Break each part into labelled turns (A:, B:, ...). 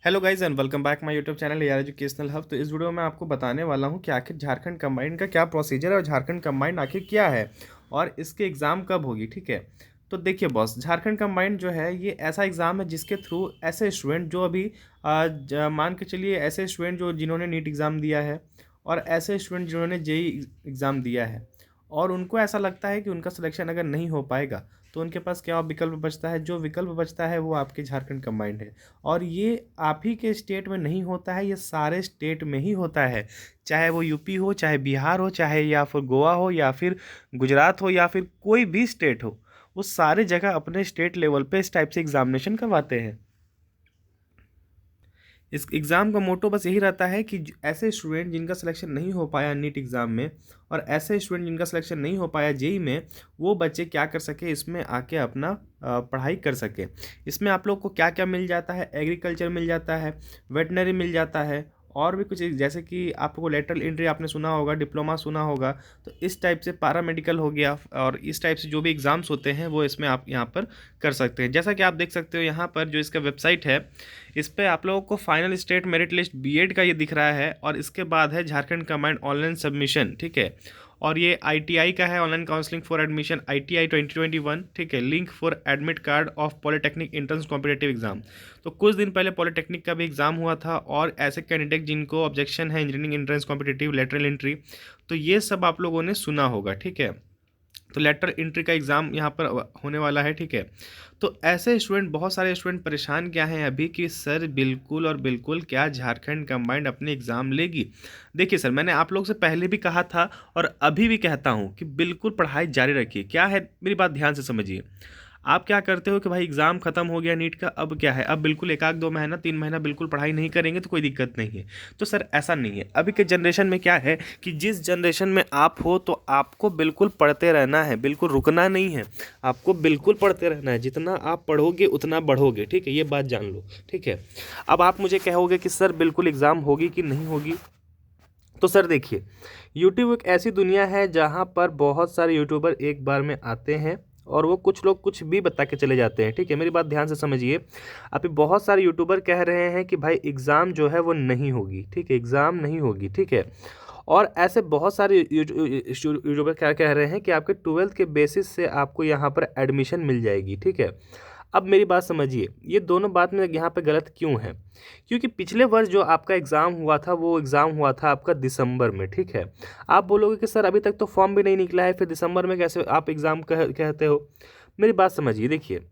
A: Hello guys and welcome back my YouTube channel यार educational hub. तो इस video में आपको बताने वाला हूं कि आखिर झारखंड कंबाइंड का क्या प्रोसीजर है और झारखंड कंबाइंड आखिर क्या है और इसके एग्ज़ाम कब होगी। ठीक है, तो देखिए बॉस, झारखंड कंबाइंड जो है ये ऐसा एग्ज़ाम है जिसके थ्रू ऐसे स्टूडेंट जो अभी मान के चलिए ऐसे स्टूडेंट जो जिन्होंने नीट एग्ज़ाम दिया है और ऐसे स्टूडेंट जिन्होंने जेई एग्ज़ाम दिया है और उनको ऐसा लगता है कि उनका सिलेक्शन अगर नहीं हो पाएगा तो उनके पास क्या विकल्प बचता है। जो विकल्प बचता है वो आपके झारखंड कंबाइंड है और ये आप ही के स्टेट में नहीं होता है, ये सारे स्टेट में ही होता है। चाहे वो यूपी हो, चाहे बिहार हो, चाहे या फिर गोवा हो, या फिर गुजरात हो, या फिर कोई भी स्टेट हो, वो सारे जगह अपने स्टेट लेवल पे इस टाइप से एग्जामिनेशन करवाते हैं। इस एग्ज़ाम का मोटो बस यही रहता है कि ऐसे स्टूडेंट जिनका सिलेक्शन नहीं हो पाया नीट एग्ज़ाम में और ऐसे स्टूडेंट जिनका सिलेक्शन नहीं हो पाया जेई में, वो बच्चे क्या कर सके, इसमें आके अपना पढ़ाई कर सके। इसमें आप लोग को क्या क्या मिल जाता है, एग्रीकल्चर मिल जाता है, वेटनरी मिल जाता है और भी कुछ जैसे कि आपको लेटरल एंट्री आपने सुना होगा, डिप्लोमा सुना होगा। तो इस टाइप से पैरामेडिकल हो गया और इस टाइप से जो भी एग्ज़ाम्स होते हैं वो इसमें आप यहाँ पर कर सकते हैं। जैसा कि आप देख सकते हो यहाँ पर जो इसका वेबसाइट है, इस पर आप लोगों को final state merit list BEd का ये दिख रहा है और इसके बाद है झारखंड कंबाइंड ऑनलाइन सबमिशन। ठीक है, और ये आईटीआई का है, online counselling for admission ITI 2021। ठीक है, link for admit card of polytechnic entrance competitive exam. तो कुछ दिन पहले पॉलिटेक्निक का भी एग्जाम हुआ था और ऐसे कैंडिडेट जिनको ऑब्जेक्शन है engineering entrance competitive lateral entry, तो ये सब आप लोगों ने सुना होगा। ठीक है, तो लेटर एंट्री का एग्ज़ाम यहाँ पर होने वाला है। ठीक है, तो ऐसे स्टूडेंट, बहुत सारे स्टूडेंट परेशान क्या हैं अभी कि सर बिल्कुल और बिल्कुल क्या झारखंड कंबाइंड अपने एग्ज़ाम लेगी। देखिए सर, मैंने आप लोग से पहले भी कहा था और अभी भी कहता हूँ कि बिल्कुल पढ़ाई जारी रखिए। क्या है, मेरी बात ध्यान से समझिए। आप क्या करते हो कि भाई एग्ज़ाम ख़त्म हो गया नीट का, अब क्या है, अब बिल्कुल एक आध 2 महीना 3 महीना बिल्कुल पढ़ाई नहीं करेंगे तो कोई दिक्कत नहीं है। तो सर ऐसा नहीं है। अभी के जनरेशन में क्या है कि जिस जनरेशन में आप हो तो आपको बिल्कुल पढ़ते रहना है, बिल्कुल रुकना नहीं है। आपको बिल्कुल पढ़ते रहना है, जितना आप पढ़ोगे उतना बढ़ोगे। ठीक है, ये बात जान लो। ठीक है, अब आप मुझे कहोगे कि सर बिल्कुल एग्ज़ाम होगी कि नहीं होगी। तो सर देखिए, यूट्यूब एक ऐसी दुनिया है जहाँ पर बहुत सारे यूट्यूबर एक बार में आते हैं और वो कुछ लोग कुछ भी बता के चले जाते हैं। ठीक है, मेरी बात ध्यान से समझिए। अभी बहुत सारे यूट्यूबर कह रहे हैं कि भाई एग्ज़ाम जो है वो नहीं होगी। ठीक है, एग्ज़ाम नहीं होगी। ठीक है, और ऐसे बहुत सारे यूट्यूबर क्या कह रहे हैं कि आपके 12th के बेसिस से आपको यहाँ पर एडमिशन मिल जाएगी। ठीक है, अब मेरी बात समझिए, ये दोनों बात में यहाँ पे गलत क्यों है। क्योंकि पिछले वर्ष जो आपका एग्ज़ाम हुआ था वो एग्ज़ाम हुआ था आपका दिसंबर में। ठीक है, आप बोलोगे कि सर अभी तक तो फॉर्म भी नहीं निकला है, फिर दिसंबर में कैसे आप एग्ज़ाम कहते हो। मेरी बात समझिए, देखिए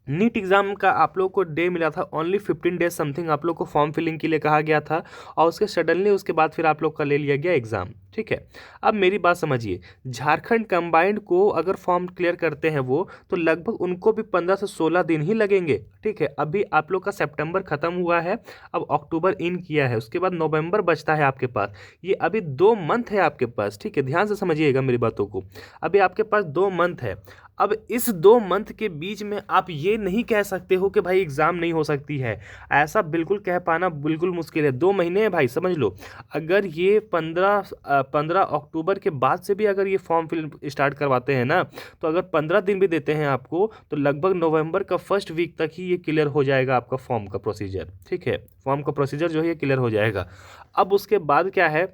A: नीट एग्ज़ाम का आप लोग को डे मिला था ओनली 15 डेज समथिंग, आप लोग को फॉर्म फिलिंग के लिए कहा गया था और उसके सडनली उसके बाद फिर आप लोग का ले लिया गया एग्ज़ाम। ठीक है, अब मेरी बात समझिए, झारखंड कंबाइंड को अगर फॉर्म क्लियर करते हैं वो, तो लगभग उनको भी 15 से 16 दिन ही लगेंगे। ठीक है, अभी आप लोग का सितंबर ख़त्म हुआ है, अब अक्टूबर इन किया है, उसके बाद नवंबर बचता है आपके पास। ये अभी 2 मंथ है आपके पास। ठीक है, ध्यान से समझिएगा मेरी बातों को। अभी आपके पास 2 मंथ है। अब इस 2 मंथ के बीच में आप ये नहीं कह सकते हो कि भाई एग्ज़ाम नहीं हो सकती है। ऐसा बिल्कुल कह पाना बिल्कुल मुश्किल है। 2 महीने हैं भाई, समझ लो। अगर ये 15 अक्टूबर के बाद से भी अगर ये फॉर्म फिल स्टार्ट करवाते हैं ना, तो अगर 15 दिन भी देते हैं आपको तो लगभग नवंबर का फर्स्ट वीक तक ही ये क्लियर हो जाएगा आपका फॉर्म का प्रोसीजर। ठीक है, फॉर्म का प्रोसीजर जो है ये क्लियर हो जाएगा। अब उसके बाद क्या है,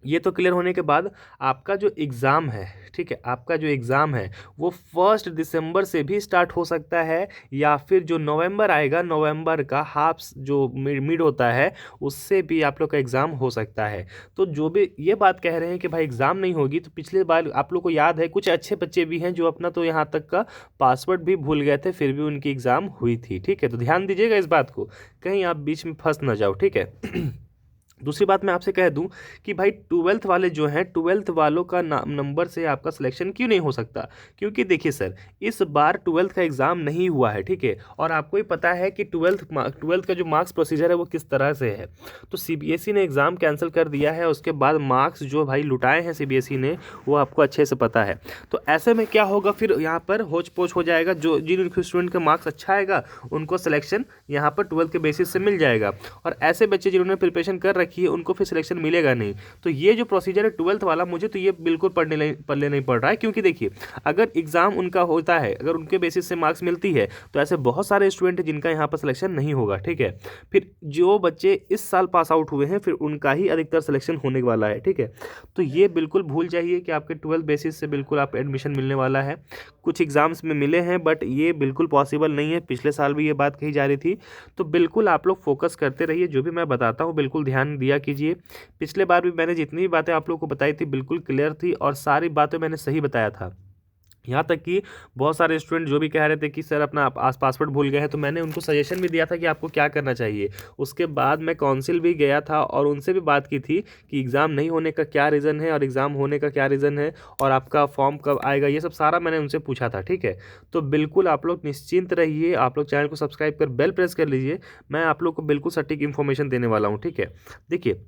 A: ये तो क्लियर होने के बाद आपका जो एग्ज़ाम है, ठीक है, आपका जो एग्ज़ाम है वो 1 दिसंबर से भी स्टार्ट हो सकता है, या फिर जो नवंबर आएगा, नवंबर का हाफ जो मिड होता है उससे भी आप लोग का एग्ज़ाम हो सकता है। तो जो भी ये बात कह रहे हैं कि भाई एग्ज़ाम नहीं होगी, तो पिछले बार आप लोग को याद है कुछ अच्छे बच्चे भी हैं जो अपना तो यहाँ तक का पासवर्ड भी भूल गए थे, फिर भी उनकी एग्ज़ाम हुई थी। ठीक है, तो ध्यान दीजिएगा इस बात को, कहीं आप बीच में फंस ना जाओ। ठीक है दूसरी बात मैं आपसे कह दूं कि भाई 12th वाले जो हैं, 12th वालों का नंबर से आपका सिलेक्शन क्यों नहीं हो सकता। क्योंकि देखिए सर, इस बार 12th का एग्ज़ाम नहीं हुआ है। ठीक है, और आपको ही पता है कि 12th का जो मार्क्स प्रोसीजर है वो किस तरह से है। तो सीबीएसई ने एग्ज़ाम कैंसिल कर दिया है, उसके बाद मार्क्स जो भाई लुटाए हैं सीबीएसई ने, वो आपको अच्छे से पता है। तो ऐसे में क्या होगा, फिर यहाँ पर होच पोच हो जाएगा। जो जिन स्टूडेंट का मार्क्स अच्छा आएगा उनको सिलेक्शन यहाँ पर 12th के बेसिस से मिल जाएगा, और ऐसे बच्चे जिन्होंने प्रिपरेशन कर रखी है उनको फिर सिलेक्शन मिलेगा नहीं। तो ये जो प्रोसीजर है 12th वाला, मुझे तो ये बिल्कुल पढ़ले नहीं पड़ रहा है, क्योंकि देखिए अगर एग्ज़ाम उनका होता है, अगर उनके बेसिस से मार्क्स मिलती है, तो ऐसे बहुत सारे स्टूडेंट हैं जिनका यहाँ पर सिलेक्शन नहीं होगा, ठीक है। फिर जो बच्चे इस साल पास आउट हुए हैं फिर उनका ही अधिकतर सिलेक्शन होने वाला है, ठीक है। तो ये बिल्कुल भूल जाइए कि आपके 12th बेसिस से बिल्कुल आप एडमिशन मिलने वाला है। कुछ एग्ज़ाम्स में मिले हैं बट ये बिल्कुल पॉसिबल नहीं है, पिछले साल भी ये बात कही जा रही थी। तो बिल्कुल आप लोग फोकस करते रहिए, जो भी मैं बताता हूँ बिल्कुल ध्यान दिया कीजिए। पिछले बार भी मैंने जितनी भी बातें आप लोगों को बताई थी बिल्कुल क्लियर थी और सारी बातें मैंने सही बताया था। यहाँ तक कि बहुत सारे स्टूडेंट जो भी कह रहे थे कि सर अपना आस पासवर्ड भूल गए हैं, तो मैंने उनको सजेशन भी दिया था कि आपको क्या करना चाहिए। उसके बाद मैं काउंसिल भी गया था और उनसे भी बात की थी कि एग्ज़ाम नहीं होने का क्या रीज़न है और एग्ज़ाम होने का क्या रीज़न है और आपका फॉर्म कब आएगा, ये सब सारा मैंने उनसे पूछा था, ठीक है। तो बिल्कुल आप लोग निश्चिंत रहिए, आप लोग चैनल को सब्सक्राइब कर बेल प्रेस कर लीजिए। मैं आप लोग को बिल्कुल सटीक इन्फॉर्मेशन देने वाला हूँ, ठीक है। देखिए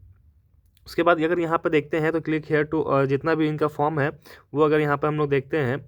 A: उसके बाद अगर यहाँ पर देखते हैं तो क्लिक हेयर टू, जितना भी इनका फॉर्म है वो अगर यहाँ पर हम लोग देखते हैं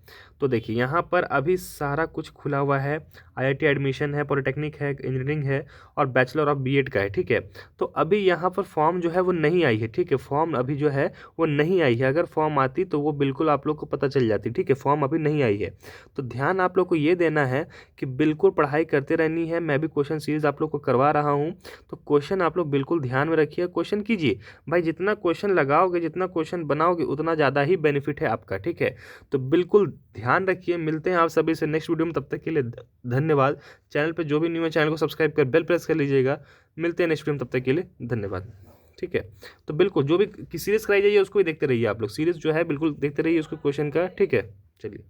A: तो देखिए यहाँ पर अभी सारा कुछ खुला हुआ है। आईआईटी एडमिशन है, पॉलिटेक्निक है, इंजीनियरिंग है और बैचलर ऑफ बीएड का है, ठीक है। तो अभी यहाँ पर फॉर्म जो है वो नहीं आई है, ठीक है। फॉर्म अभी जो है वो नहीं आई है, अगर फॉर्म आती तो वो बिल्कुल आप लोग को पता चल जाती, ठीक है। फॉर्म अभी नहीं आई है, तो ध्यान आप लोग को ये देना है कि बिल्कुल पढ़ाई करते रहनी है। मैं भी क्वेश्चन सीरीज आप लोग को करवा रहा हूँ, तो क्वेश्चन आप लोग बिल्कुल ध्यान में रखिए, क्वेश्चन कीजिए भाई। जितना क्वेश्चन लगाओगे, जितना क्वेश्चन बनाओगे, उतना ज़्यादा ही बेनिफिट है आपका, ठीक है। तो बिल्कुल ध्यान रखिए। मिलते हैं आप सभी से नेक्स्ट वीडियो में, तब तक के लिए धन्यवाद। चैनल पे जो भी न्यू है चैनल को सब्सक्राइब कर बेल प्रेस कर लीजिएगा। मिलते हैं नेक्स्ट वीडियो में, तब तक के लिए धन्यवाद, ठीक है। तो बिल्कुल जो भी सीरीज कराई जाइए उसको भी देखते रहिए आप लोग, सीरीज जो है बिल्कुल देखते रहिए उसको क्वेश्चन का, ठीक है। चलिए।